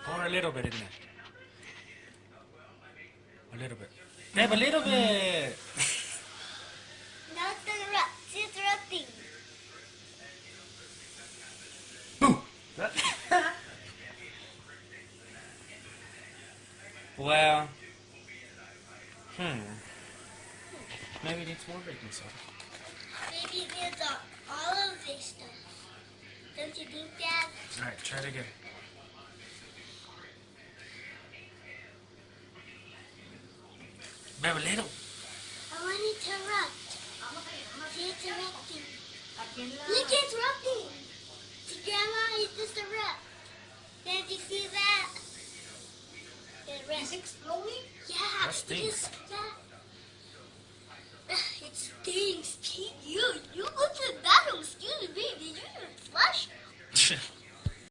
Pour a little bit in there. A little bit. Babe, a little bit. Not interrupt. She's interrupting. Well, maybe it needs more baking soda. Maybe it's all of this stuff. Don't you think, Dad? Alright, try it again. Babe, a little. I want to interrupt. She's interrupting. Look, interrupting. See, Grandma, it's just a rep. Did you see that? It's exploding? Yeah. That stinks.